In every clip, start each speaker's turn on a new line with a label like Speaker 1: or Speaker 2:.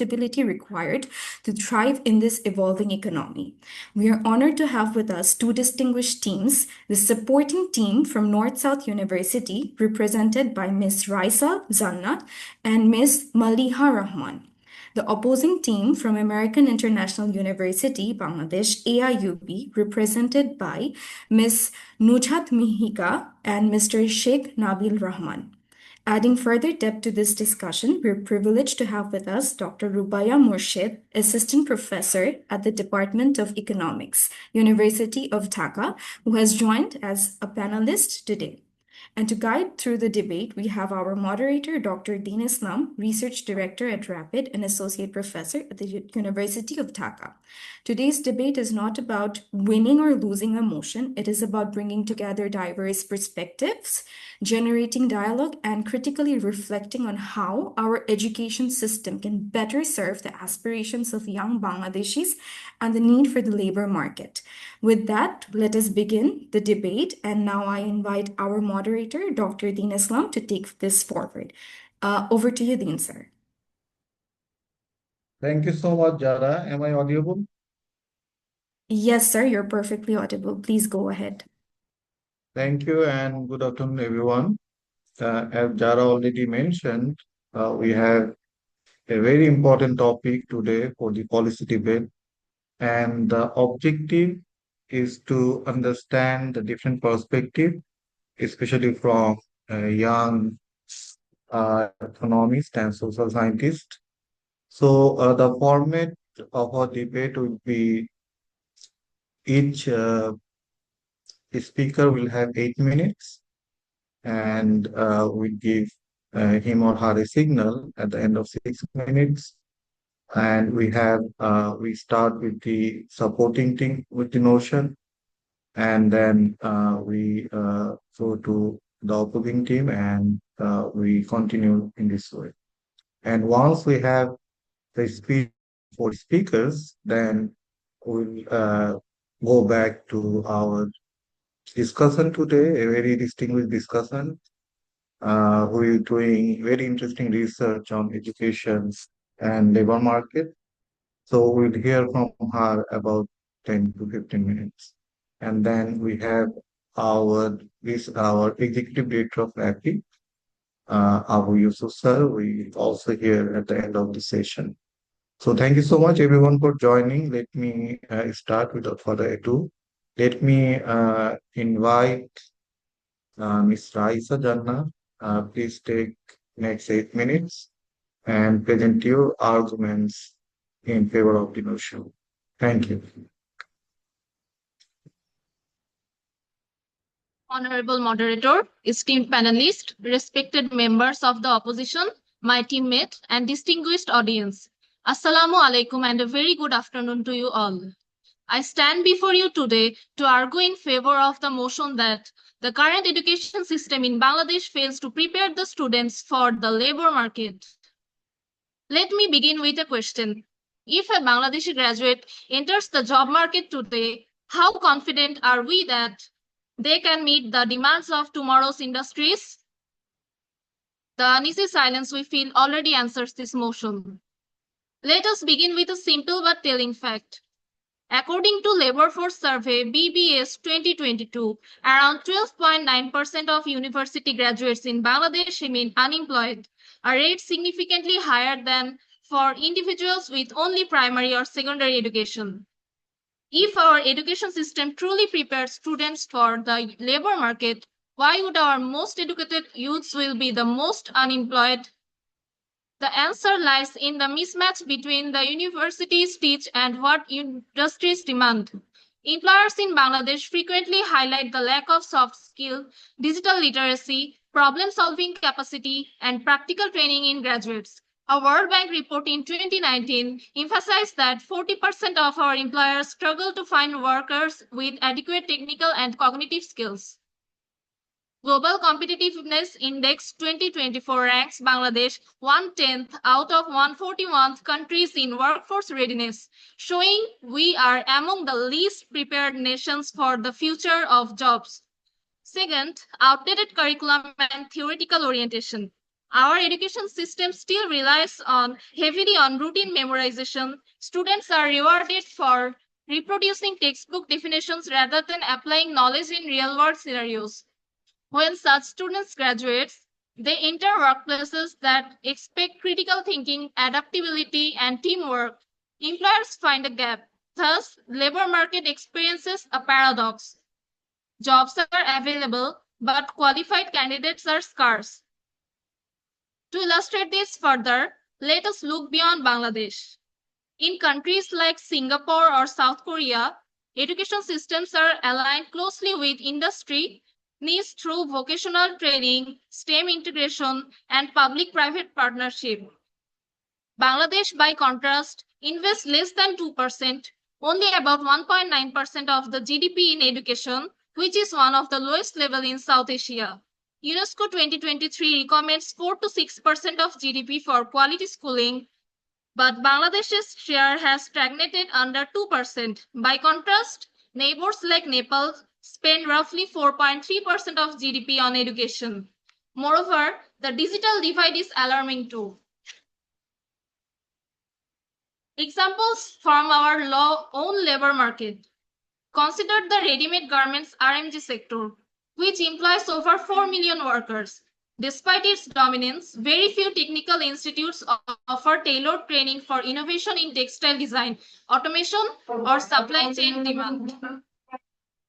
Speaker 1: adaptability required to thrive in this evolving economy. We are honored to have with us two distinguished teams, the supporting team from North-South University, represented by Ms. Raisa Zannat and Ms. Maliha Rahman. The opposing team from American International University, Bangladesh, AIUB, represented by Ms. Nujhat Mihika and Mr. Sheikh Nabil Rahman. Adding further depth to this discussion, we're privileged to have with us Dr. Rubaya Murshid, Assistant Professor at the Department of Economics, University of Dhaka, who has joined as a panelist today. And to guide through the debate, we have our moderator, Dr. Deen Islam, Research Director at RAPID and Associate Professor at the University of Dhaka. Today's debate is not about winning or losing a motion. It is about bringing together diverse perspectives, generating dialogue, and critically reflecting on how our education system can better serve the aspirations of young Bangladeshis and the need for the labor market. With that, let us begin the debate. And now I invite our moderator, Dr. Deen Islam, to take this forward. Over to you, Deen, sir.
Speaker 2: Thank you so much, Jara. Am I audible?
Speaker 1: Yes, sir, you're perfectly audible. Please go ahead.
Speaker 2: Thank you and good afternoon, everyone. As Jara already mentioned, we have a very important topic today for the policy debate, and the objective is to understand the different perspective, especially from young economists and social scientists. So the format of our debate will be each speaker will have 8 minutes, and we give him or her a signal at the end of 6 minutes. And we start with the supporting thing with the notion, and then we go to the opposing team, and we continue in this way. And once we have the speech for speakers, then we'll go back to our discussion today, a very distinguished discussion, who is doing very interesting research on education and labor market. So we'll hear from her about 10 to 15 minutes. And then we have our executive director of RAPI, Abu Yusuf sir. We also hear at the end of the session. So thank you so much everyone for joining. Let me start without further ado. Let me invite Ms. Raisa Janna. Please take next 8 minutes and present your arguments in favor of the notion. Thank you.
Speaker 3: Honorable moderator, esteemed panelists, respected members of the opposition, my teammate, and distinguished audience. Assalamu alaikum and a very good afternoon to you all. I stand before you today to argue in favor of the motion that the current education system in Bangladesh fails to prepare the students for the labor market. Let me begin with a question. If a Bangladeshi graduate enters the job market today, how confident are we that they can meet the demands of tomorrow's industries? The uneasy silence we feel already answers this motion. Let us begin with a simple but telling fact. According to Labor Force Survey BBS 2022, around 12.9% of university graduates in Bangladesh remain unemployed, a rate significantly higher than for individuals with only primary or secondary education. If our education system truly prepares students for the labor market, why would our most educated youths will be the most unemployed? The answer lies in the mismatch between the universities teach and what industries demand. Employers in Bangladesh frequently highlight the lack of soft skill, digital literacy, problem-solving capacity, and practical training in graduates. A World Bank report in 2019 emphasized that 40% of our employers struggle to find workers with adequate technical and cognitive skills. Global Competitiveness Index 2024 ranks Bangladesh 1/10 out of 141 countries in workforce readiness, showing we are among the least prepared nations for the future of jobs. Second, outdated curriculum and theoretical orientation. Our education system still relies heavily on routine memorization. Students are rewarded for reproducing textbook definitions rather than applying knowledge in real world scenarios. When such students graduate, they enter workplaces that expect critical thinking, adaptability, and teamwork. Employers find a gap. Thus, labor market experiences a paradox. Jobs are available, but qualified candidates are scarce. To illustrate this further, let us look beyond Bangladesh. In countries like Singapore or South Korea, education systems are aligned closely with industry needs through vocational training, STEM integration, and public-private partnership. Bangladesh, by contrast, invests less than 2%, only about 1.9% of the GDP in education, which is one of the lowest level in South Asia. UNESCO 2023 recommends 4 to 6% of GDP for quality schooling, but Bangladesh's share has stagnated under 2%. By contrast, neighbors like Nepal spend roughly 4.3% of GDP on education. Moreover, the digital divide is alarming too. Examples from our own labor market. Consider the ready-made garments RMG sector, which employs over 4 million workers. Despite its dominance, very few technical institutes offer tailored training for innovation in textile design, automation, or supply chain demand.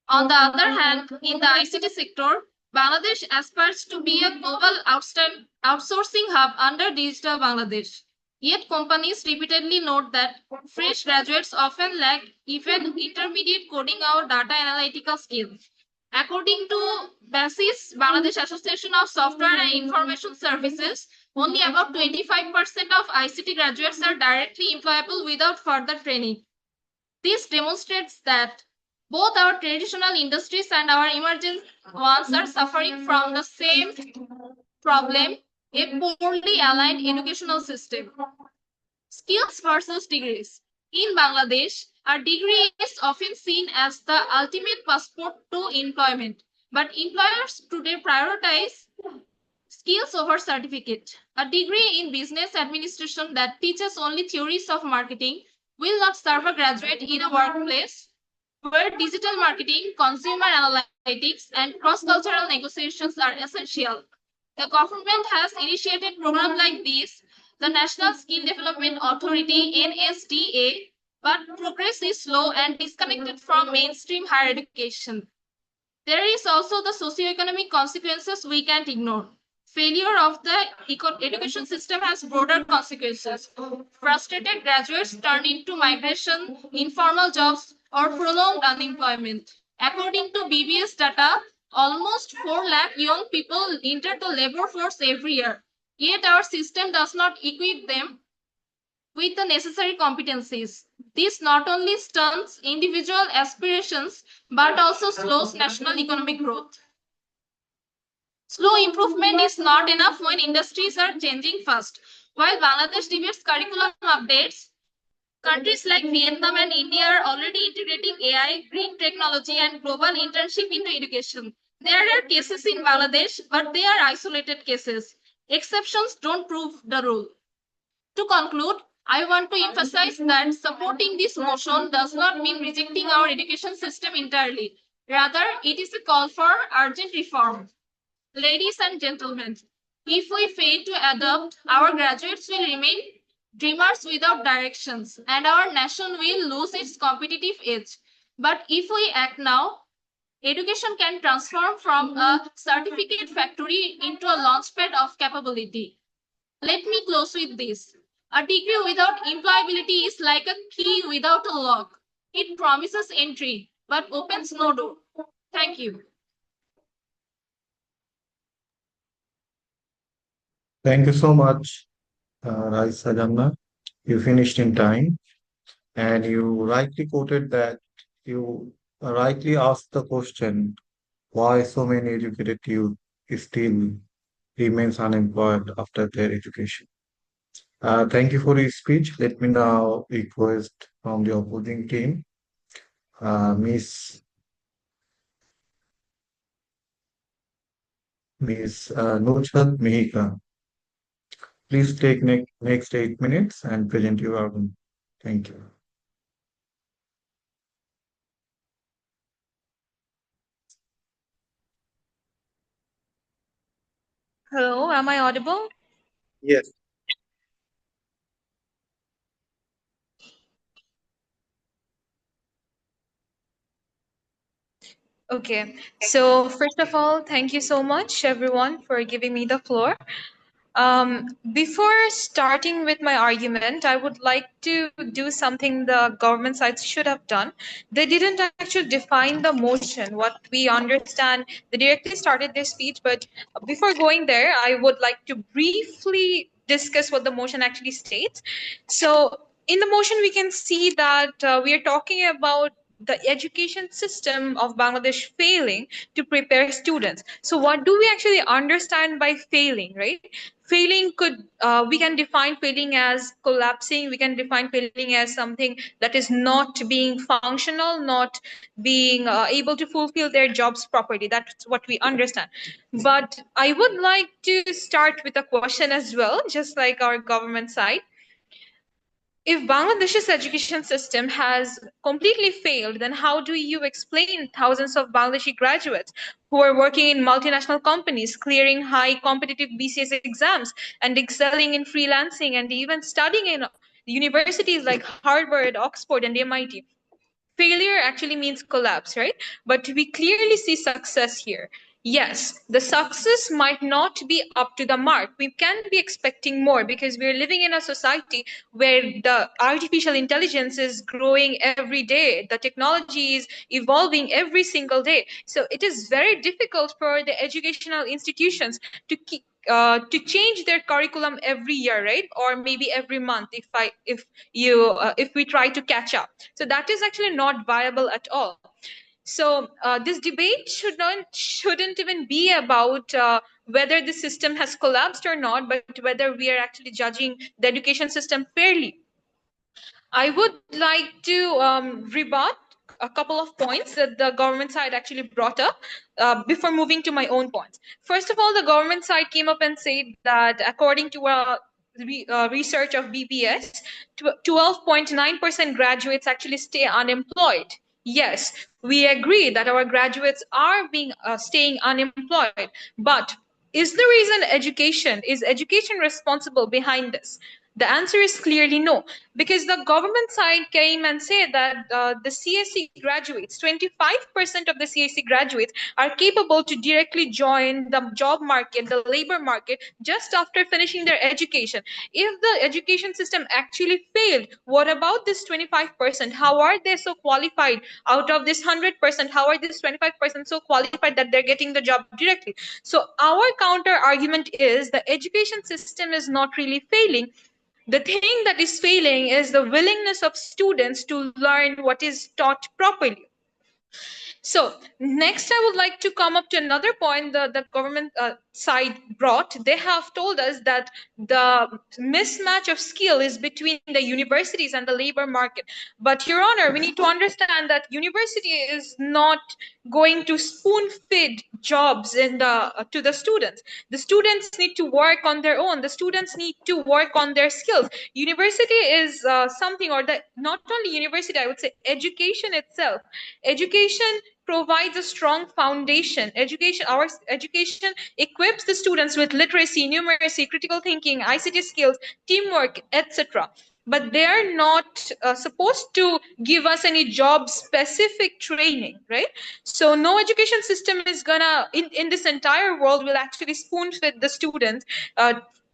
Speaker 3: On the other hand, in the ICT sector, Bangladesh aspires to be a global outsourcing hub under Digital Bangladesh. Yet companies repeatedly note that fresh graduates often lack even intermediate coding or data analytical skills. According to BASIS, Bangladesh Association of Software and Information Services, only about 25% of ICT graduates are directly employable without further training. This demonstrates that both our traditional industries and our emerging ones are suffering from the same problem, a poorly aligned educational system. Skills versus degrees. In Bangladesh, a degree is often seen as the ultimate passport to employment, but employers today prioritize skills over certificate. A degree in business administration that teaches only theories of marketing will not serve a graduate in a workplace where digital marketing, consumer analytics, and cross-cultural negotiations are essential. The government has initiated programs like this, the National Skill Development Authority NSDA, but progress is slow and disconnected from mainstream higher education. There is also the socioeconomic consequences we can't ignore. Failure of the education system has broader consequences. Frustrated graduates turn into migration, informal jobs, or prolonged unemployment. According to BBS data, almost 4 lakh young people enter the labor force every year. Yet our system does not equip them with the necessary competencies. This not only stunts individual aspirations but also slows national economic growth. Slow improvement is not enough when industries are changing fast. While Bangladesh debates curriculum updates, countries like Vietnam and India are already integrating AI, green technology, and global internship into education. There are cases in Bangladesh, but they are isolated cases. Exceptions don't prove the rule. To conclude, I want to emphasize that supporting this motion does not mean rejecting our education system entirely. Rather, it is a call for urgent reform. Ladies and gentlemen, if we fail to adopt, our graduates will remain dreamers without directions, and our nation will lose its competitive edge. But if we act now, education can transform from a certificate factory into a launchpad of capability. Let me close with this. A degree without employability is like a key without a lock. It promises entry, but opens no door. Thank you.
Speaker 2: Thank you so much, Raisa Janna. You finished in time, and you rightly quoted that you rightly asked the question why so many educated youth still remains unemployed after their education. Thank you for your speech. Let me now request from the opposing team, Miss Nurchat Mihika. Please take next 8 minutes and present your argument. Thank you.
Speaker 4: Hello, am I audible?
Speaker 2: Yes.
Speaker 4: Okay, so first of all, thank you so much, everyone, for giving me the floor. Before starting with my argument, I would like to do something the government side should have done. They didn't actually define the motion, what we understand. They directly started their speech, but before going there, I would like to briefly discuss what the motion actually states. So, in the motion, we can see that we are talking about the education system of Bangladesh failing to prepare students. So, what do we actually understand by failing, right? Failing could we can define failing as collapsing. We can define failing as something that is not being functional, not being able to fulfill their jobs properly. That's what we understand. But I would like to start with a question as well, just like our government side. If Bangladesh's education system has completely failed, then how do you explain thousands of Bangladeshi graduates who are working in multinational companies, clearing high competitive BCS exams, and excelling in freelancing, and even studying in universities like Harvard, Oxford, and MIT? Failure actually means collapse, right? But we clearly see success here. Yes, the success might not be up to the mark. We can be expecting more because we're living in a society where the artificial intelligence is growing every day. The technology is evolving every single day. So it is very difficult for the educational institutions to keep to change their curriculum every year, right? Or maybe every month if we try to catch up. So that is actually not viable at all. So this debate shouldn't even be about whether the system has collapsed or not, but whether we are actually judging the education system fairly. I would like to rebut a couple of points that the government side actually brought up before moving to my own points. First of all, the government side came up and said that according to research of BPS, 12.9% graduates actually stay unemployed. Yes, we agree that our graduates are being staying unemployed, but is the reason education responsible behind this? The answer is clearly no, because the government side came and said that the CSC graduates, 25% of the CSC graduates are capable to directly join the job market, the labor market, just after finishing their education. If the education system actually failed, what about this 25%? How are they so qualified? Out of this 100%, how are this 25% so qualified that they're getting the job directly? So our counter argument is the education system is not really failing. The thing that is failing is the willingness of students to learn what is taught properly. So next, I would like to come up to another point the government side brought. They have told us that the mismatch of skill is between the universities and the labor market. But Your Honor, we need to understand that university is not going to spoon feed jobs to the students. The students need to work on their own. The students need to work on their skills. University is something, or not only university, I would say education itself. Education provides a strong foundation. Our education equips the students with literacy, numeracy, critical thinking, ICT skills, teamwork, etc. But they are not supposed to give us any job specific training, right? So no education system is gonna in this entire world will actually spoon feed the students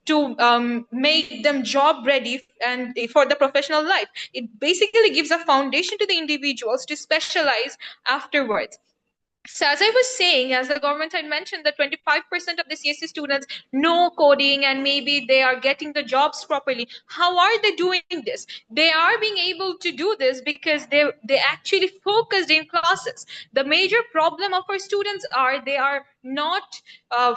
Speaker 4: to make them job ready and for the professional life. It basically gives a foundation to the individuals to specialize afterwards. So as I was saying, as the government had mentioned, that 25% of the CSC students know coding and maybe they are getting the jobs properly. How are they doing this? they are being able to do this because they actually focused in classes. The major problem of our students are they are not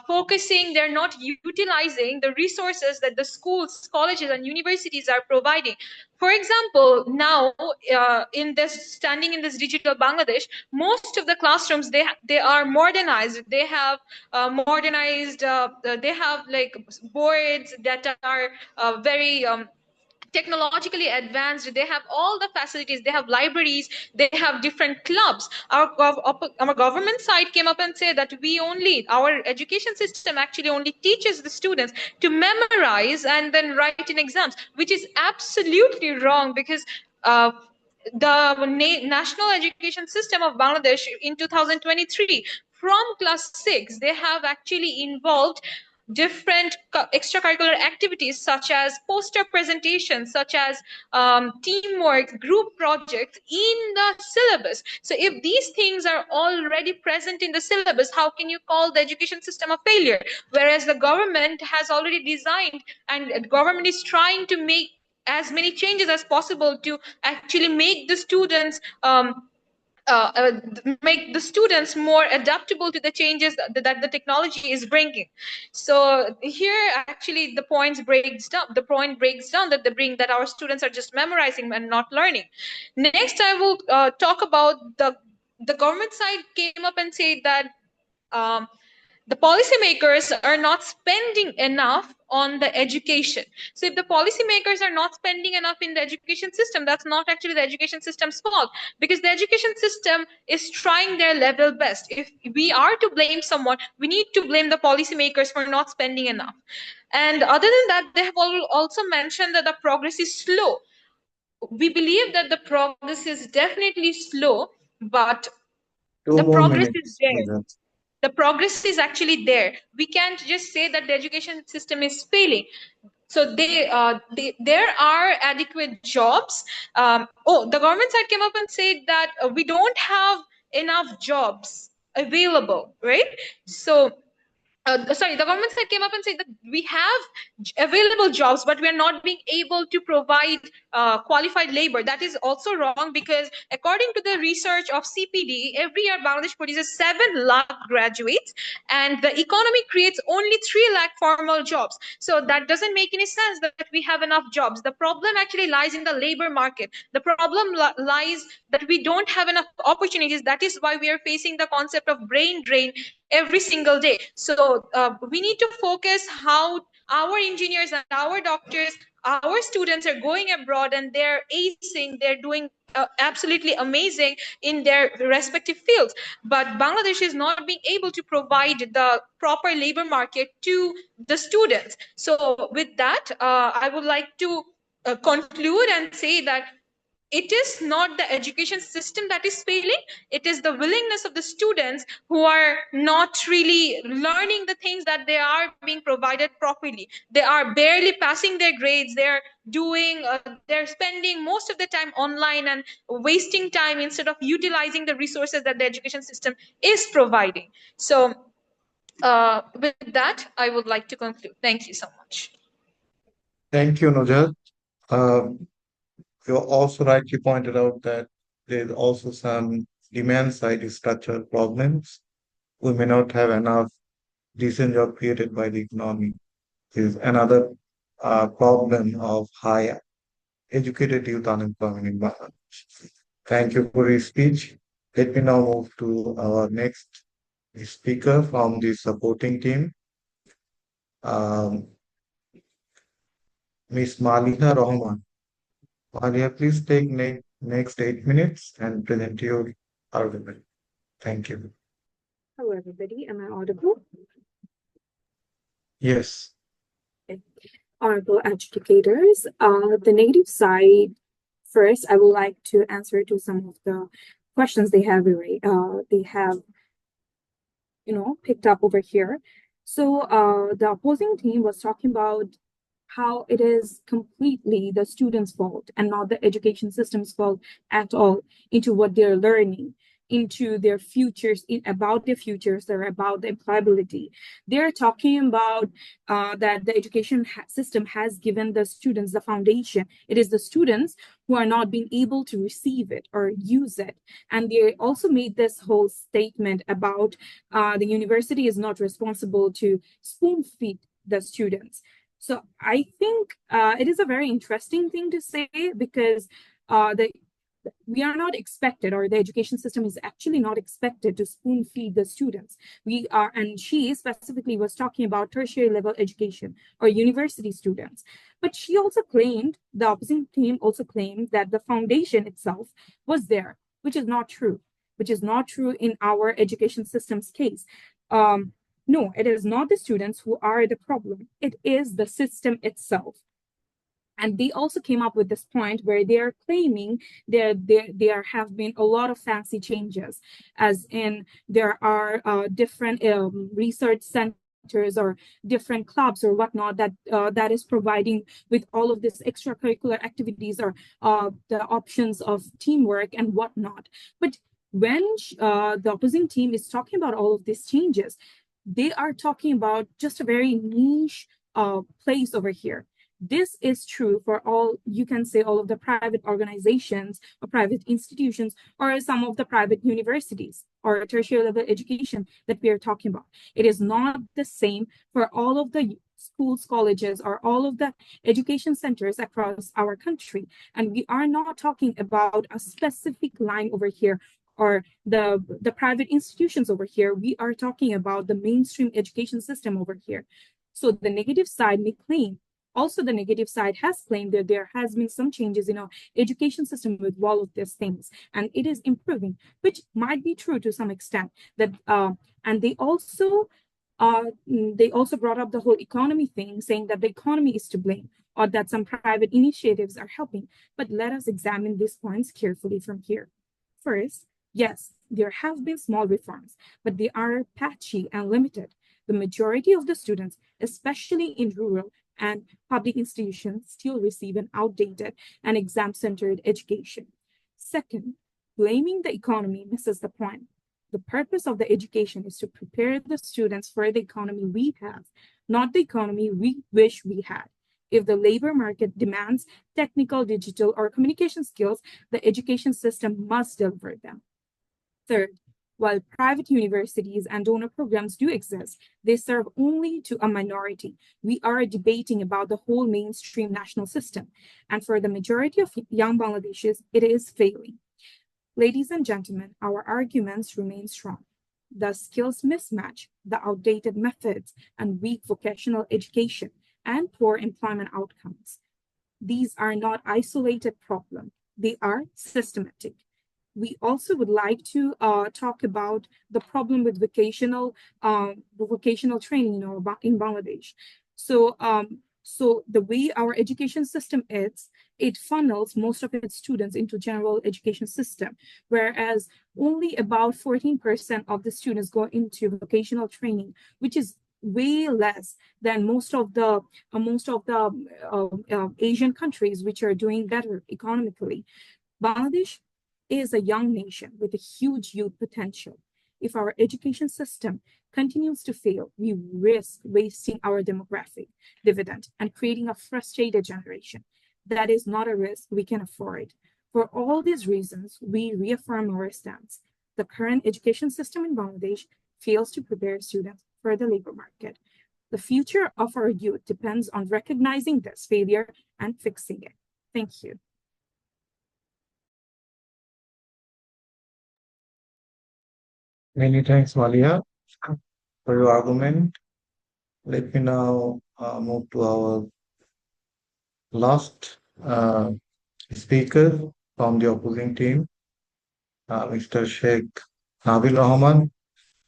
Speaker 4: focusing, they're not utilizing the resources that the schools, colleges, and universities are providing. For example, now standing in this digital Bangladesh, most of the classrooms they are modernized. They have they have like boards that are very technologically advanced. They have all the facilities, they have libraries, they have different clubs. Our government side came up and said that our education system actually only teaches the students to memorize and then write in exams, which is absolutely wrong, because the national education system of Bangladesh in 2023, from class 6, they have actually involved different extracurricular activities such as poster presentations, such as teamwork, group projects in the syllabus. So if these things are already present in the syllabus, how can you call the education system a failure? Whereas the government has already designed, and the government is trying to make as many changes as possible to actually make the students more adaptable to the changes that the technology is bringing. So here actually the point breaks down that our students are just memorizing and not learning. Next, I will talk about the government side came up and said that the policymakers are not spending enough on the education. So if the policymakers are not spending enough in the education system, that's not actually the education system's fault, because the education system is trying their level best. If we are to blame someone, we need to blame the policymakers for not spending enough. And other than that, they have also mentioned that the progress is slow. We believe that the progress is definitely slow, but the progress is there. The progress is actually there. We can't just say that the education system is failing. So there are adequate jobs. The government side came up and said that we don't have enough jobs available, right? So the government side came up and said that we have available jobs, but we are not being able to provide qualified labor. That is also wrong, because according to the research of CPD, every year Bangladesh produces 7 lakh graduates, and the economy creates only 3 lakh formal jobs. So that doesn't make any sense that we have enough jobs. The problem actually lies in the labor market. The problem lies that we don't have enough opportunities. That is why we are facing the concept of brain drain every single day. So we need to focus how our engineers and our doctors, our students are going abroad and they're acing, they're doing absolutely amazing in their respective fields. But Bangladesh is not being able to provide the proper labor market to the students. So with that, I would like to conclude and say that it is not the education system that is failing. It is the willingness of the students who are not really learning the things that they are being provided properly. They are barely passing their grades. They're spending most of the time online and wasting time instead of utilizing the resources that the education system is providing. So with that, I would like to conclude. Thank you so much.
Speaker 2: Thank you, Nujat. You also rightly pointed out that there's also some demand side structural problems. We may not have enough decent job created by the economy. Is another problem of high educated youth unemployment in Bangladesh. Thank you for your speech. Let me now move to our next speaker from the supporting team, Ms. Maliha Rahman. Malia, please take next 8 minutes and present your argument. Thank you.
Speaker 5: Hello, everybody. Am I audible?
Speaker 2: Yes.
Speaker 5: Okay. Honorable educators, the negative side, first, I would like to answer to some of the questions they have picked up over here. So the opposing team was talking about how it is completely the students' fault and not the education system's fault at all into what they're learning. into their futures, about their futures, or about the employability. They're talking about that the education system has given the students the foundation. It is the students who are not being able to receive it or use it. And they also made this whole statement about the university is not responsible to spoon feed the students. So I think it is a very interesting thing to say, because we are not expected, or the education system is actually not expected to spoon feed the students. We are, and she specifically was talking about tertiary level education or university students. But she also claimed, the opposing team also claimed, that the foundation itself was there, which is not true, in our education system's case. No, it is not the students who are the problem. It is the system itself. And they also came up with this point where they are claiming there have been a lot of fancy changes, as in there are different research centers or different clubs or whatnot that is providing with all of this extracurricular activities or the options of teamwork and whatnot. But when the opposing team is talking about all of these changes, they are talking about just a very niche place over here. This is true for all, you can say, all of the private organizations or private institutions or some of the private universities or tertiary level education that we are talking about. It is not the same for all of the schools, colleges, or all of the education centers across our country. And we are not talking about a specific line over here or the private institutions over here. We are talking about the mainstream education system over here. So the negative side may claim, also the negative side has claimed that there has been some changes in our education system with all of these things, and it is improving, which might be true to some extent. That and they also brought up the whole economy thing, saying that the economy is to blame or that some private initiatives are helping. But let us examine these points carefully from here. First, yes, there have been small reforms, but they are patchy and limited. The majority of the students, especially in rural and public institutions, still receive an outdated and exam-centered education. Second, blaming the economy misses the point. The purpose of the education is to prepare the students for the economy we have, not the economy we wish we had. If the labor market demands technical, digital, or communication skills, the education system must deliver them. Third, while private universities and donor programs do exist, they serve only to a minority. We are debating about the whole mainstream national system, and for the majority of young Bangladeshis, it is failing. Ladies and gentlemen, our arguments remain strong. The skills mismatch, the outdated methods, and weak vocational education, and poor employment outcomes. These are not isolated problems. They are systematic. We also would like to talk about the problem with vocational training, in Bangladesh. So the way our education system is, it funnels most of its students into general education system, whereas only about 14% of the students go into vocational training, which is way less than most of the Asian countries which are doing better economically. Bangladesh is a young nation with a huge youth potential. If our education system continues to fail, we risk wasting our demographic dividend and creating a frustrated generation. That is not a risk we can afford. For all these reasons, we reaffirm our stance. The current education system in Bangladesh fails to prepare students for the labor market. The future of our youth depends on recognizing this failure and fixing it. Thank you.
Speaker 2: Many thanks, Malia, for your argument. Let me now move to our last speaker from the opposing team, Mr. Sheikh Nabil Rahman.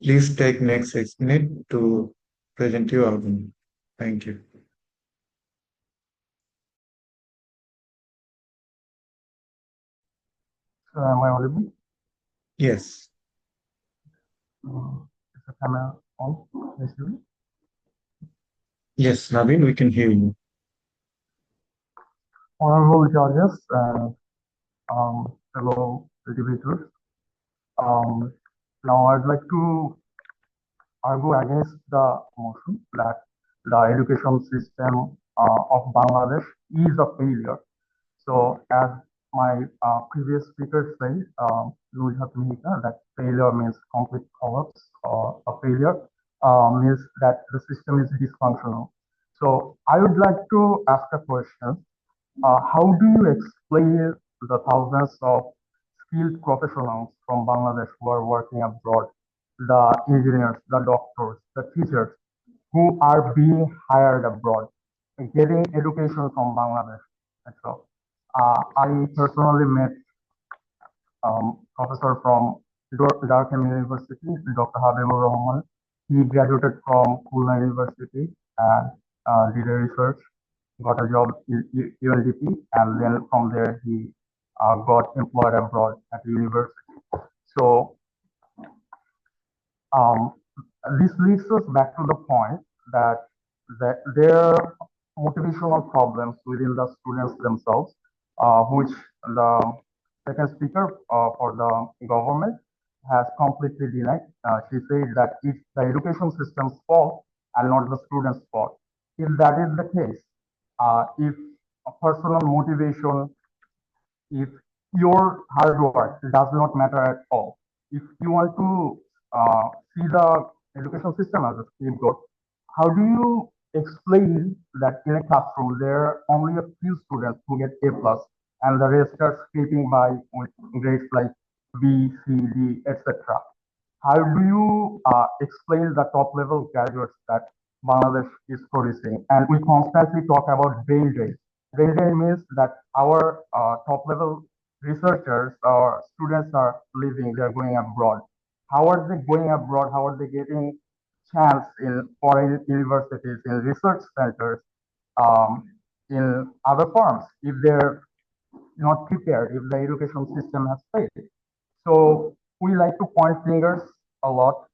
Speaker 2: Please take next 6 minutes to present your argument. Thank you.
Speaker 6: Am I audible?
Speaker 2: Yes.
Speaker 6: Is the camera on?
Speaker 2: Yes, Nabil, we can hear you.
Speaker 6: Honorable judges, fellow debaters, Now I'd like to argue against the motion that the education system of Bangladesh is a failure. So as my previous speaker said, Nurhat Mehta, that failure means complete collapse, or a failure means that the system is dysfunctional. So I would like to ask a question. How do you explain the thousands of skilled professionals from Bangladesh who are working abroad, the engineers, the doctors, the teachers who are being hired abroad, getting education from Bangladesh? And so, I personally met professor from Darkham University, Dr. Habibur Rahman. He graduated from Khulna University and did a research, got a job in UNDP, and then from there he got employed abroad at the university. So um, this leads us back to the point that there are motivational problems within the students themselves, which the second speaker for the government has completely denied. She said that it's the education system's fault and not the students' fault. If that is the case, if a personal motivation, if your hard work does not matter at all, if you want to see the education system as a scapegoat, how do you explain that in a classroom there are only a few students who get A plus and the rest are scraping by with grades like B, C, D, etc.? How do you explain the top level graduates that Bangladesh is producing? And we constantly talk about brain drain. Brain drain means that our top level researchers or students are leaving, they're going abroad. How are they going abroad? How are they getting chance in foreign universities, in research centers, um, in other firms, if they're not prepared, if the education system has failed? So we like to point fingers a lot,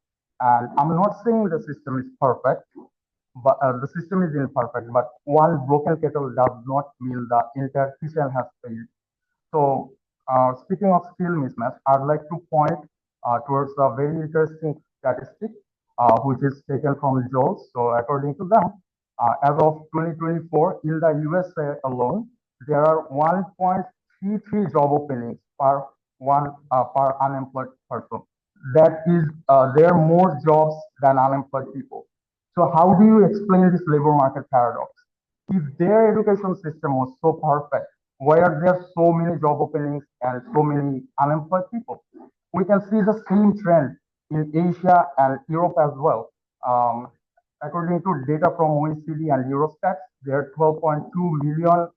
Speaker 6: and I'm not saying the system is perfect, but the system is imperfect. But one broken kettle does not mean the entire kitchen has failed. So speaking of skill mismatch, I'd like to point towards a very interesting statistic, which is taken from JOLTS. So according to them, as of 2024, in the USA alone, there are 1.33 job openings per unemployed person. That is, there are more jobs than unemployed people. So how do you explain this labor market paradox? If their education system was so perfect, why are there so many job openings and so many unemployed people? We can see the same trend in Asia and Europe as well. According to data from OECD and Eurostat, there are 12.2 million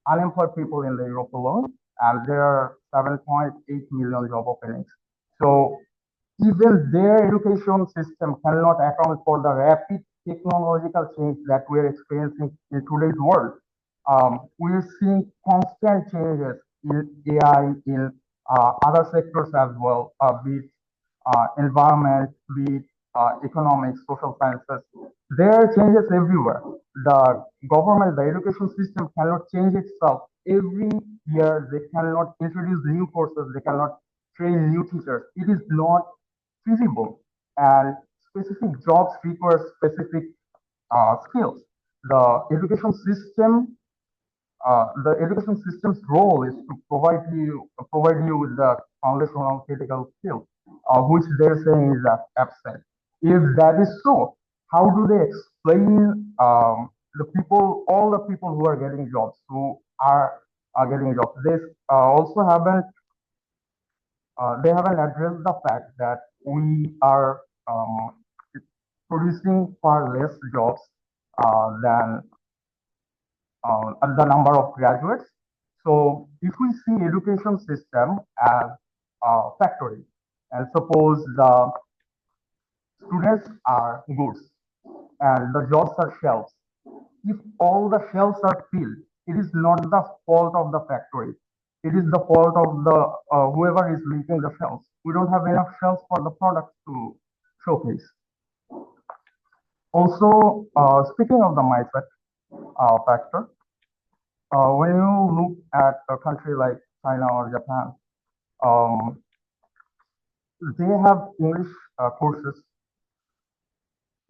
Speaker 6: unemployed people in the Europe alone, and there are 7.8 million job openings. So even their education system cannot account for the rapid technological change that we're experiencing in today's world. We're seeing constant changes in AI, in other sectors as well, be it environment, be it economics, social sciences. There are changes everywhere. The government, the education system cannot change itself. Every year, they cannot introduce new courses, they cannot train new teachers. It is not feasible, and specific jobs require specific skills. The education system's role is to provide you with the foundational critical skills, which they're saying is absent. If that is so, how do they explain all the people who are getting jobs, who are getting jobs? Also haven't they haven't addressed the fact that we are producing far less jobs than the number of graduates. So if we see education system as a factory, and suppose the students are goods and the jobs are shelves, if all the shelves are filled, it is not the fault of the factory. It is the fault of the whoever is making the shelves. We don't have enough shelves for the products to showcase. Also, speaking of the mindset factor, when you look at a country like China or Japan, um, they have English courses.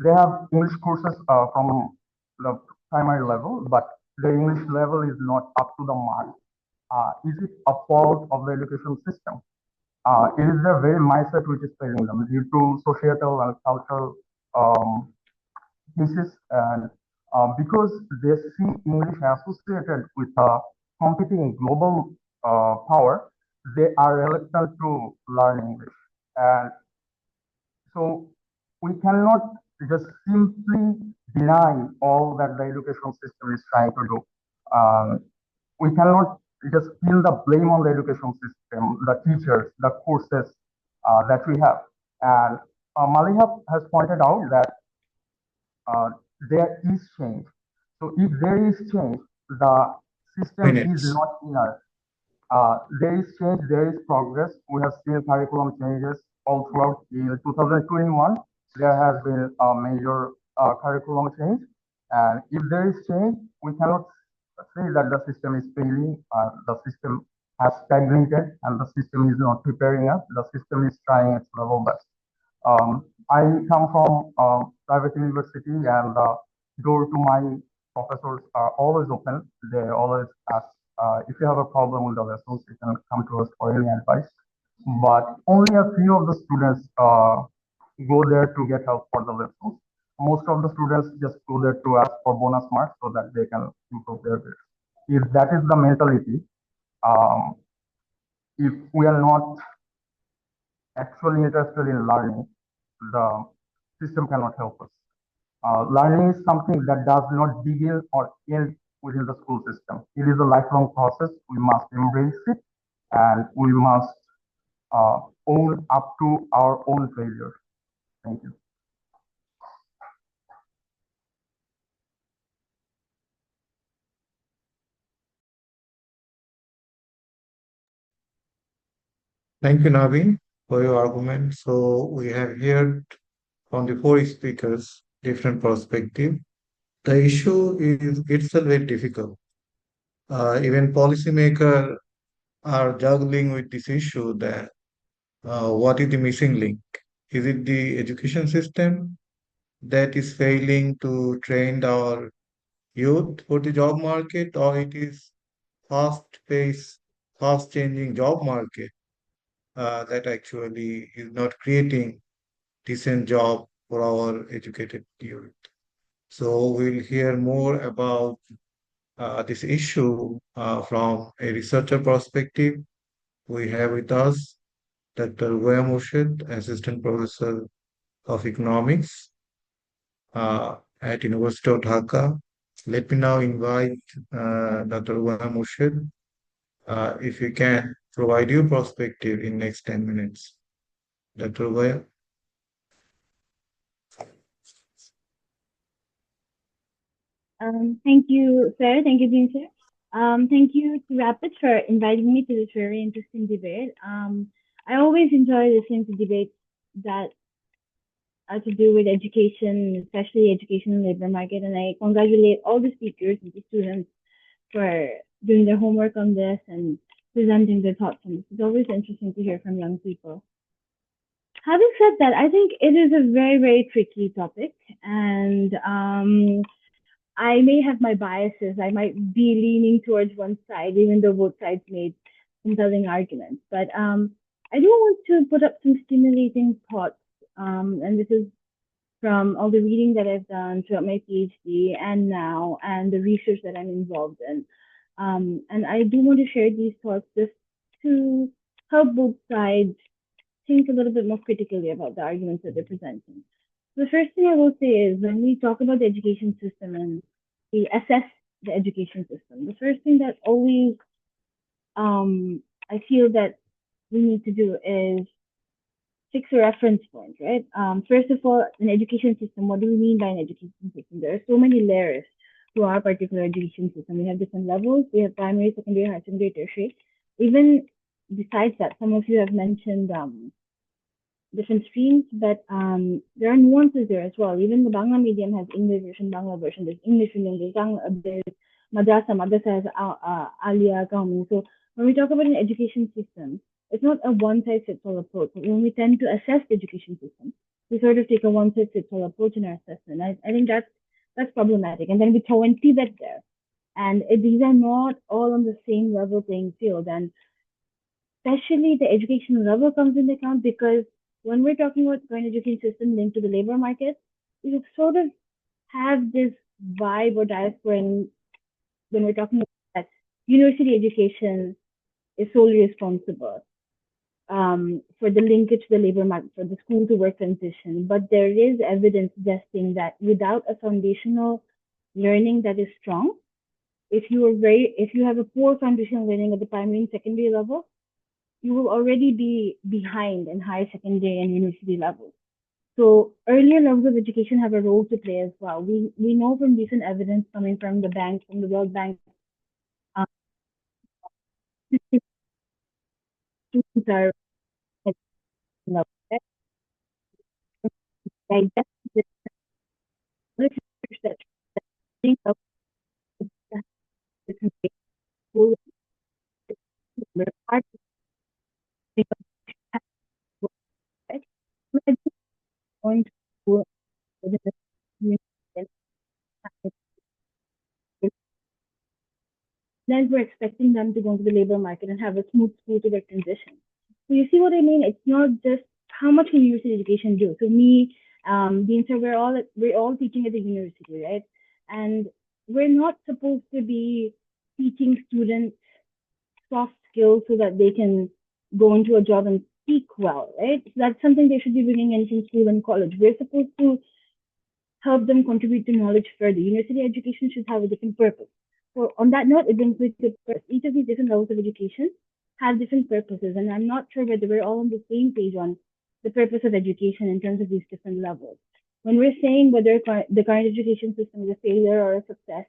Speaker 6: They have English courses from the primary level, but the English level is not up to the mark. Is it a fault of the education system? It is their very mindset which is failing them due to societal and cultural cases, and because they see English associated with a competing global power, they are reluctant to learn English. And so we cannot just simply deny all that the education system is trying to do. We cannot just pin the blame on the education system, the teachers, the courses that we have. And Maliha has pointed out that there is change. So if there is change, the system is
Speaker 2: Minutes.
Speaker 6: not inert. There is change, there is progress. We have seen curriculum changes all throughout. In 2021, there has been a major curriculum change. And if there is change, we cannot say that the system is failing, the system has stagnated, and the system is not preparing us. The system is trying its level best. I come from a private university, and the door to my professors are always open. They always ask if you have a problem with the lessons, you can come to us for any advice. But only a few of the students go there to get help for the lessons. Most of the students just go there to ask for bonus marks so that they can improve their grades. If that is the mentality, if we are not actually interested in learning, the system cannot help us. Learning is something that does not begin or end within the school system. It is a lifelong process. We must embrace it, and we must own up to our own failure. Thank you.
Speaker 2: Thank you, Naveen, for your argument. So we have heard from the four speakers different perspective. The issue is itself very difficult. Even policymakers are juggling with this issue that what is the missing link? Is it the education system that is failing to train our youth for the job market, or it is fast-paced, fast-changing job market that actually is not creating decent job for our educated youth? So we'll hear more about this issue from a researcher perspective. We have with us Dr. Goya Murshid, Assistant Professor of Economics at University of Dhaka. Let me now invite Dr. Goya Murshid, if you can provide your perspective in next 10 minutes. Dr. Goya.
Speaker 7: Thank you, sir. Thank you, Dean, sir. Thank you to Rapid for inviting me to this very interesting debate. I always enjoy listening to debates that are to do with education, especially education and labor market. And I congratulate all the speakers and the students for doing their homework on this and presenting their thoughts on this. It's always interesting to hear from young people. Having said that, I think it is a very, very tricky topic, and I may have my biases. I might be leaning towards one side, even though both sides made compelling arguments. But I do want to put up some stimulating thoughts, and this is from all the reading that I've done throughout my PhD and now, and the research that I'm involved in. And I do want to share these thoughts just to help both sides think a little bit more critically about the arguments that they're presenting. The first thing I will say is when we talk about the education system and we assess the education system, the first thing that always I feel that we need to do is fix a reference point, right? First of all, an education system, what do we mean by an education system? There are so many layers to our particular education system. We have different levels. We have primary, secondary, higher secondary, tertiary. Even besides that, some of you have mentioned different streams, but there are nuances there as well. Even the Bangla medium has English version, Bangla version. There's English medium, there's madrasa has Alia, Qawmi. So when we talk about an education system, it's not a one-size-fits-all approach. When we tend to assess the education system, we sort of take a one-size-fits-all approach in our assessment. I think that's problematic. And then we throw in TVET there. And these are not all on the same level playing field. And especially the education level comes into account because when we're talking about current education system linked to the labor market, we sort of have this vibe or diaspora when we're talking about that university education is solely responsible for the linkage to the labor market, for the school to work transition. But there is evidence suggesting that without a foundational learning that is strong, if you have a poor foundational learning at the primary and secondary level, you will already be behind in higher secondary and university levels. So earlier levels of education have a role to play as well. We know from recent evidence coming from the bank, from the World Bank, students are that think of school going to school within the community, then we're expecting them to go into the labor market and have a smooth school to work transition. So you see what I mean? It's not just how much can university education do. So me, Dean sir, we're all teaching at the university, right? And we're not supposed to be teaching students soft skills so that they can go into a job and speak well, right? So that's something they should be bringing in from school and college. We're supposed to help them contribute to knowledge further. University education should have a different purpose. So on that note, it brings me to each of these different levels of education have different purposes, and I'm not sure whether we're all on the same page on the purpose of education in terms of these different levels. When we're saying whether the current education system is a failure or a success,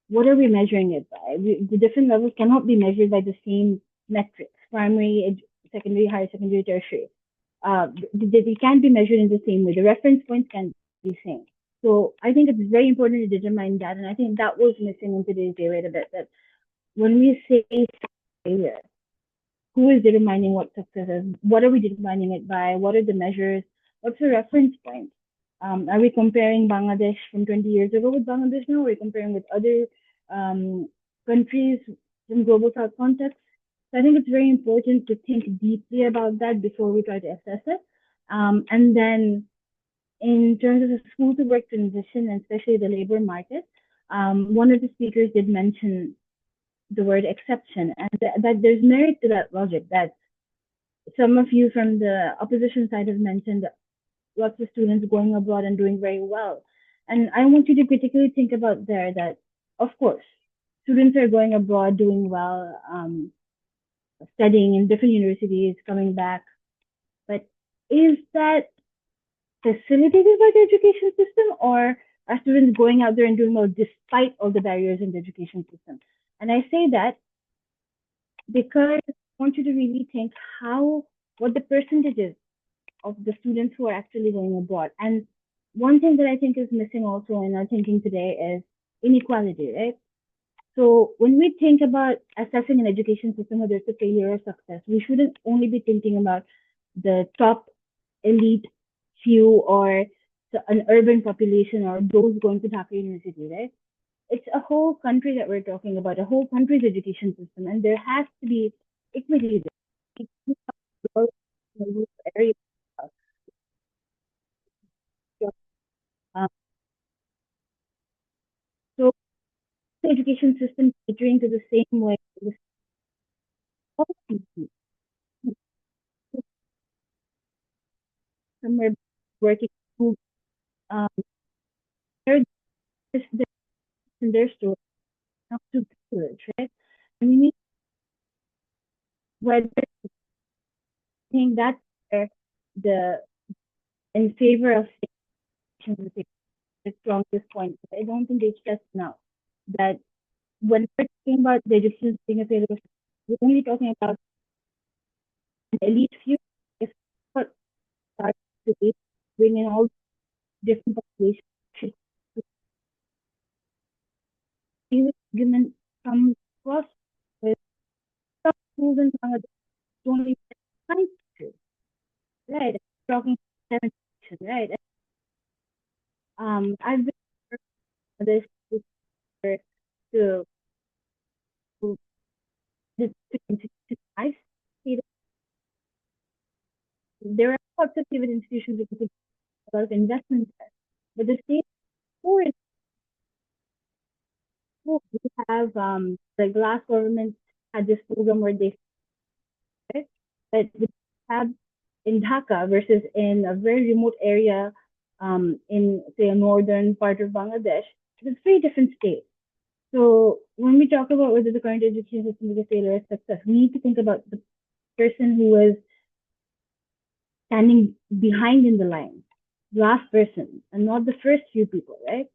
Speaker 7: what are we measuring it by? The different levels cannot be measured by the same metrics, primary, secondary, higher secondary, tertiary. They can't be measured in the same way. The reference points can be same. So I think it's very important to determine that. And I think that was missing in today's debate a bit, that when we say failure, who is determining what success is? What are we determining it by? What are the measures? What's the reference point? Are we comparing Bangladesh from 20 years ago with Bangladesh now? Are we comparing with other countries in global south context? So I think it's very important to think deeply about that before we try to assess it. And then in terms of the school to work transition, and especially the labor market, one of the speakers did mention the word exception, and that there's merit to that logic, that some of you from the opposition side have mentioned lots of students going abroad and doing very well. And I want you to critically think about there that, of course, students are going abroad, doing well, studying in different universities, coming back. But is that facilitated by the education system, or are students going out there and doing well despite all the barriers in the education system? And I say that because I want you to really think what the percentages of the students who are actually going abroad. And one thing that I think is missing also in our thinking today is inequality, right? So when we think about assessing an education system, whether it's a failure or success, we shouldn't only be thinking about the top elite few or an urban population or those going to Dhaka University, right? It's a whole country that we're talking about, a whole country's education system, and there has to be equity there. So the education system catering to the same way somewhere working in their store not to privilege, right? And we need whether think that's where the in favor of the strongest point. I don't think they stress now that when we're talking about the education being a failure, we're only talking about an elite few. If what starts to bring in all different populations, argument comes across with schools in Bangladesh don't even have science teachers, right? Talking 7th generation, right? I've been to this to to to I see that there are lots of private institutions that can a lot of investment there, but the state poor is poor. We have the last government had this program where they said that we have in Dhaka versus in a very remote area in say a northern part of Bangladesh. It's very different states. So when we talk about whether the current education system is a failure or a success, we need to think about the person who is standing behind in the line, last person, and not the first few people, right?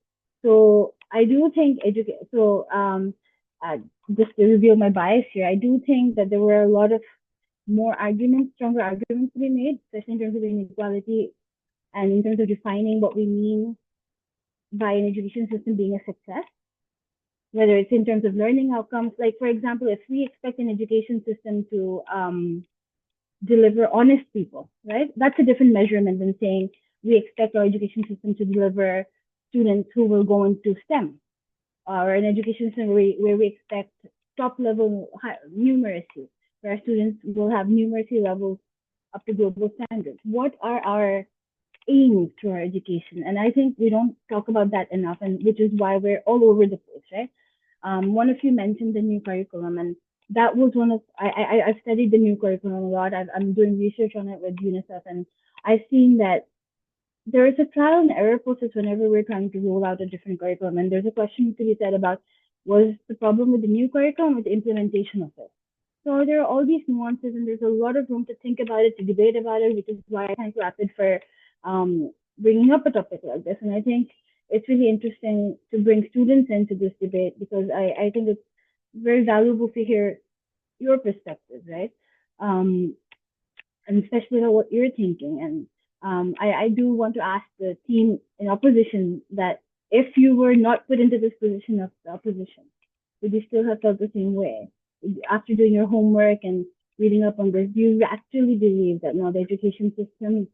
Speaker 7: So I do think educate. So uh, just to reveal my bias here, I do think that there were a lot of more arguments, stronger arguments to be made, especially in terms of inequality and in terms of defining what we mean by an education system being a success, whether it's in terms of learning outcomes. Like, for example, if we expect an education system to deliver honest people, right? That's a different measurement than saying we expect our education system to deliver students who will go into STEM, or an education system where we expect top level numeracy, where our students will have numeracy levels up to global standards. What are our aims to our education? And I think we don't talk about that enough, and which is why we're all over the place, right? One of you mentioned the new curriculum, and that was one of I've studied the new curriculum a lot. I'm doing research on it with UNICEF, and I've seen that there is a trial and error process whenever we're trying to roll out a different curriculum. And there's a question to be said about, was the problem with the new curriculum or the implementation of it? So there are all these nuances, and there's a lot of room to think about it, to debate about it, which is why I thank Rapid for bringing up a topic like this. And I think it's really interesting to bring students into this debate, because I think it's very valuable to hear your perspective, right? And especially about what you're thinking. And I do want to ask the team in opposition that if you were not put into this position of the opposition, would you still have felt the same way? After doing your homework and reading up on this, do you actually believe that now the education system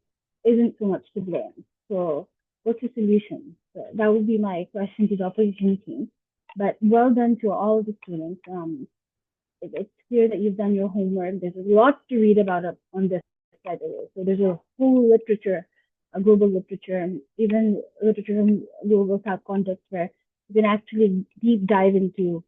Speaker 7: isn't so much to blame? So what's the solution? So that would be my question to the opposition team. But well done to all the students. It's clear that you've done your homework. There's a lot to read about on this, by the way. So there's a whole literature, a global literature, and even literature in global South context, where you can actually deep dive into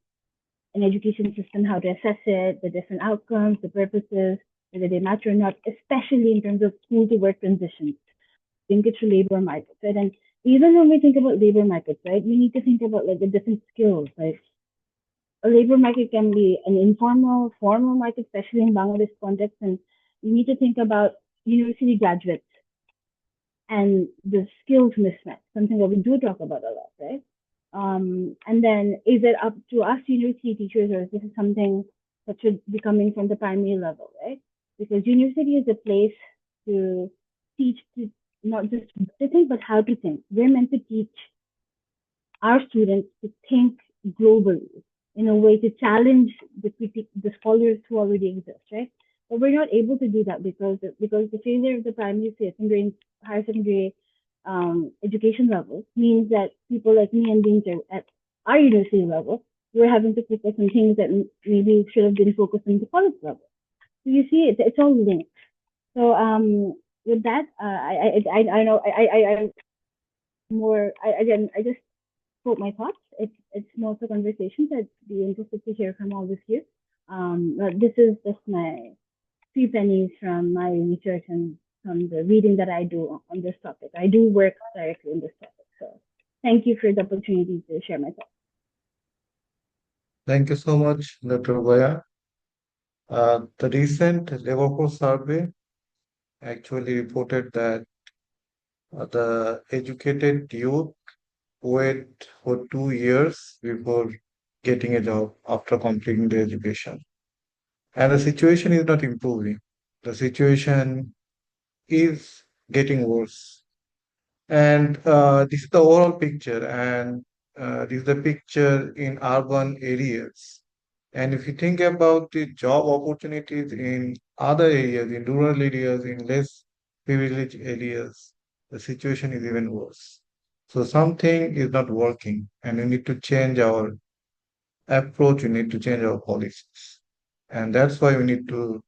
Speaker 7: an education system, how to assess it, the different outcomes, the purposes, whether they match or not, especially in terms of school to work transitions, linkage to labor markets, right? And even when we think about labor markets, right, we need to think about like the different skills. Like a labor market can be an informal, formal market, especially in Bangladesh context, and you need to think about university graduates and the skills mismatch, something that we do talk about a lot, right? And then is it up to us university teachers, or is this something that should be coming from the primary level, right? Because university is a place to teach, to not just to think, but how to think. We're meant to teach our students to think globally in a way to challenge the scholars who already exist, right? But we're not able to do that because the failure of the primary, secondary, higher secondary education level means that people like me and Dean at our university level, we're having to focus on things that maybe should have been focused on the college level. So you see, it's all linked. So with that, I know I more again I just quote my thoughts. It's more of a conversation. So I'd be interested to hear from all of you. But this is just my few pennies from my research and from the reading that I do on this topic. I do work directly on this topic. So thank you for the opportunity to share my thoughts.
Speaker 2: Thank you so much, Dr. Boya. The recent labor force survey actually reported that the educated youth wait for 2 years before getting a job after completing their education. And the situation is not improving. The situation is getting worse. And this is the overall picture, and this is the picture in urban areas. And if you think about the job opportunities in other areas, in rural areas, in less privileged areas, the situation is even worse. So something is not working, and we need to change our approach, we need to change our policies. And that's why we need to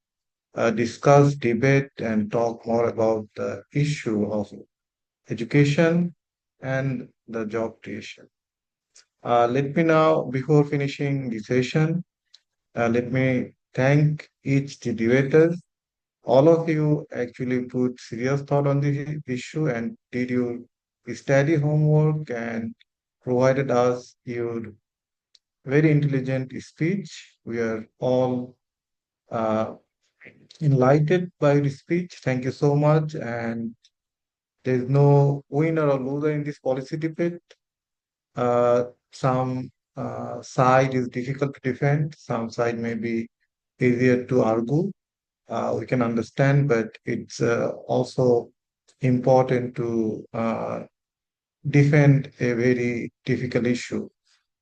Speaker 2: discuss, debate, and talk more about the issue of education and the job creation. Let me now, before finishing the session, let me thank each debater. All of you actually put serious thought on this issue and did your study homework and provided us your very intelligent speech. We are all uh, enlightened by the speech. Thank you so much. And there's no winner or loser in this policy debate. Some side is difficult to defend, some side may be easier to argue. We can understand, but it's also important to defend a very difficult issue.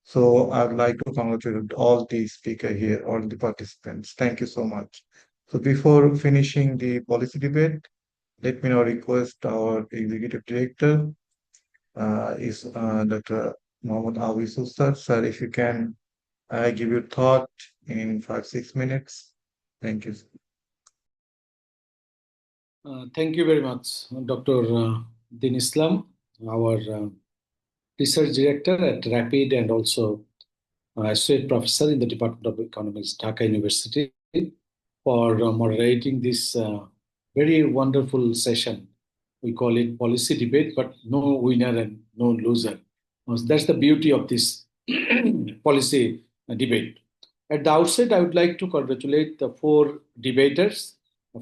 Speaker 2: So I would like to congratulate all the speakers here, all the participants. Thank you so much. So before finishing the policy debate, let me now request our Executive Director, is Dr. Mohammad Awi Sir. Sir, if you can give your thought in 5-6 minutes. Thank you.
Speaker 8: Thank you very much, Dr. Din Islam, our research director at RAPID and also associate professor in the Department of Economics, Dhaka University, for moderating this very wonderful session. We call it policy debate, but no winner and no loser. That's the beauty of this policy debate. At the outset, I would like to congratulate the 4 debaters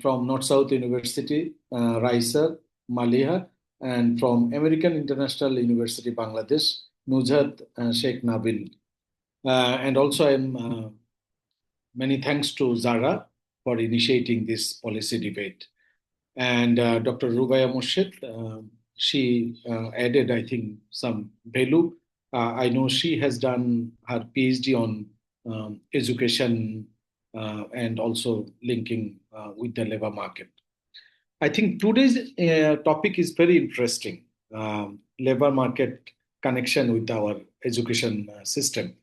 Speaker 8: from North-South University, Raisa, Maliha, and from American International University, Bangladesh, Nujhat Sheikh Nabil. And also many thanks to Zara for initiating this policy debate. And Dr. Rubaya Murshid, she added, I think, some value. I know she has done her PhD on education and also linking with the labor market. I think today's topic is very interesting, labor market connection with our education system.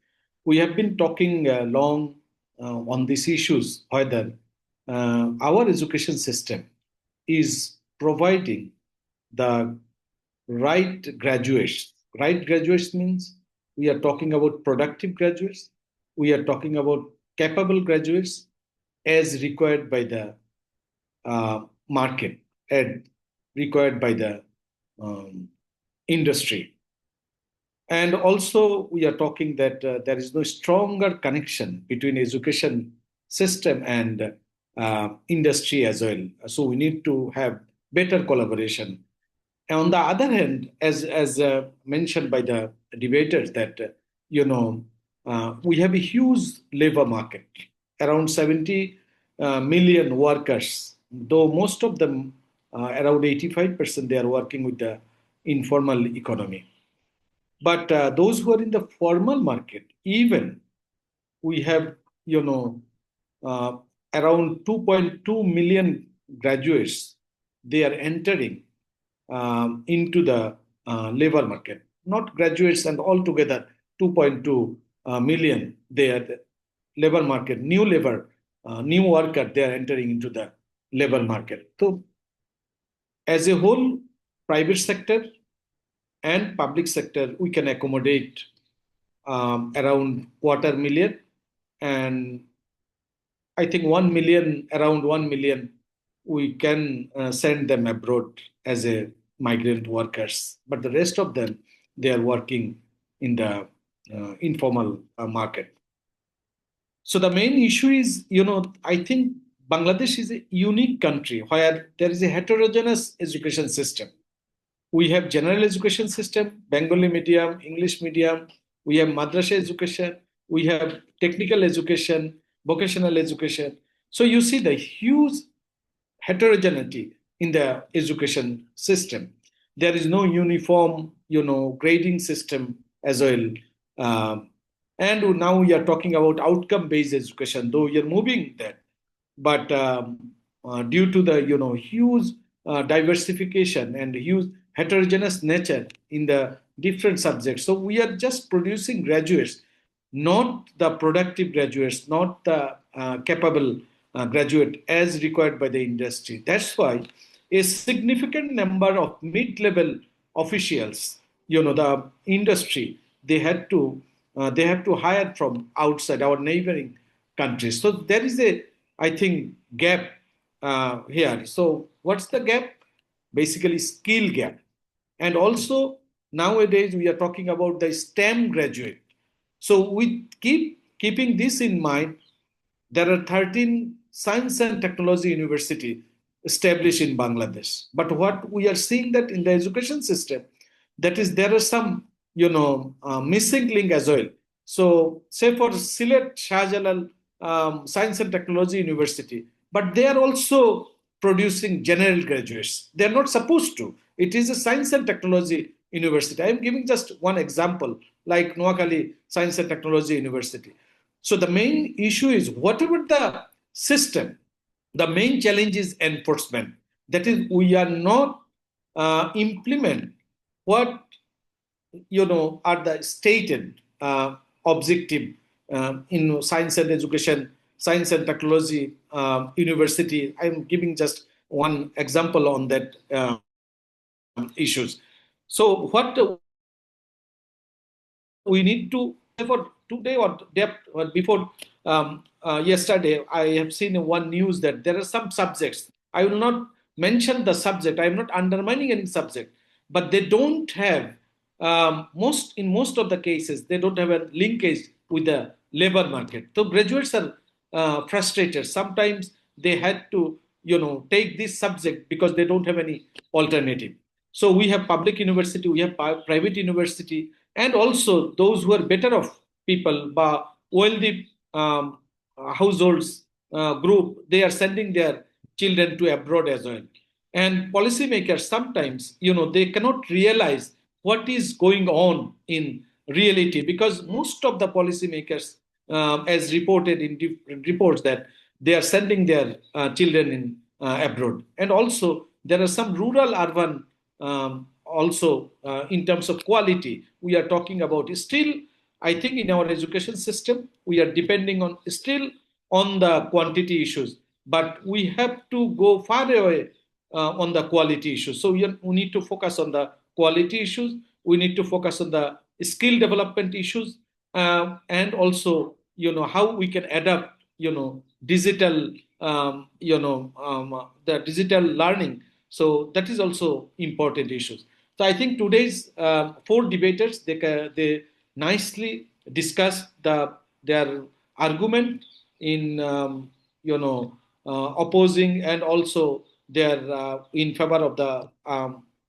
Speaker 8: We have been talking long on these issues, whether our education system is providing the right graduates. Right graduates means we are talking about productive graduates. We are talking about capable graduates as required by the market and required by the industry. And also we are talking that there is no stronger connection between education system and industry as well. So we need to have better collaboration. And on the other hand, as mentioned by the debaters, that we have a huge labor market, around 70 million workers, though most of them, around 85%, they are working with the informal economy. But those who are in the formal market, even we have, around 2.2 million graduates, they are entering into the labor market. Not graduates and altogether 2.2 million, they are the labor market, new worker, they are entering into the labor market. So as a whole, private sector and public sector, we can accommodate around 250,000, and I think 1 million, around 1 million, we can send them abroad as a migrant workers. But the rest of them, they are working in the informal market. So the main issue is, I think Bangladesh is a unique country where there is a heterogeneous education system. We have general education system, Bengali medium, English medium. We have madrasa education. We have technical education, vocational education. So you see the huge heterogeneity in the education system. There is no uniform, grading system as well. And now we are talking about outcome-based education, though we are moving that. But due to the huge diversification and huge heterogeneous nature in the different subjects, so we are just producing graduates, not the productive graduates, not the capable graduate as required by the industry. That's why a significant number of mid-level officials, the industry, they have to hire from outside our neighboring countries. So there is a, I think, gap here. So what's the gap? Basically, skill gap. And also nowadays we are talking about the STEM graduate. So we keeping this in mind, there are 13 science and technology university established in Bangladesh. But what we are seeing that in the education system, that is there are some missing link as well. So say for Sylhet Shahjalal Science and Technology University, but they are also producing general graduates. They are not supposed to. It is a science and technology university. I am giving just one example, like Noakhali Science and Technology University. So the main issue is whatever the system, the main challenge is enforcement. That is, we are not implement what are the stated objective in science and education, science and technology university. I'm giving just one example on that issues. So what we need to, for today or before yesterday, I have seen one news that there are some subjects. I will not mention the subject. I am not undermining any subject, but they don't have in most of the cases they don't have a linkage with the labor market. So graduates are frustrated. Sometimes they had to take this subject because they don't have any alternative. So we have public university, we have private university, and also those who are better off people, wealthy households group, they are sending their children to abroad as well. And policymakers sometimes, they cannot realize what is going on in reality, because most of the policymakers, as reported in different reports, that they are sending their children in abroad. And also there are some rural urban also in terms of quality we are talking about. Still, I think in our education system we are depending on still on the quantity issues, but we have to go far away on the quality issues. So we need to focus on the quality issues. We need to focus on the skill development issues, and also how we can adapt digital the digital learning. So that is also important issues. So I think today's four debaters, they nicely discussed their argument in opposing, and also their in favor of the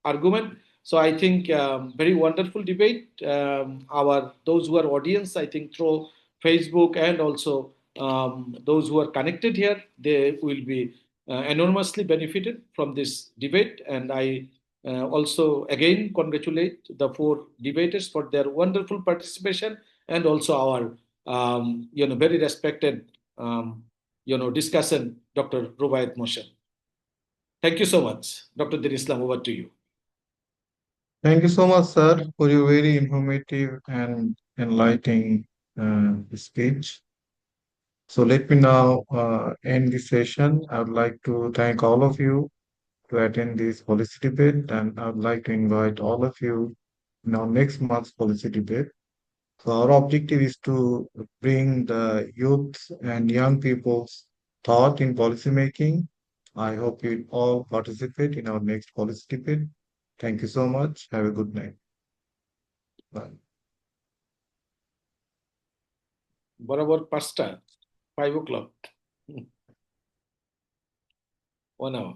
Speaker 8: argument. So I think very wonderful debate. Those who are audience, I think through Facebook, and also those who are connected here, they will be enormously benefited from this debate. And I also again congratulate the four debaters for their wonderful participation, and also our very respected discussion, Dr. Rubaiyat Mohsen. Thank you so much. Dr. Din Islam, over to you.
Speaker 2: Thank you so much, sir, for your very informative and enlightening speech. So let me now end this session. I would like to thank all of you to attend this policy debate, and I would like to invite all of you in our next month's policy debate. So our objective is to bring the youth and young people's thought in policy making. I hope you all participate in our next policy debate. Thank you so much. Have a good night. Bye.
Speaker 8: বরাবর 5টা 5 o'clock 1 hour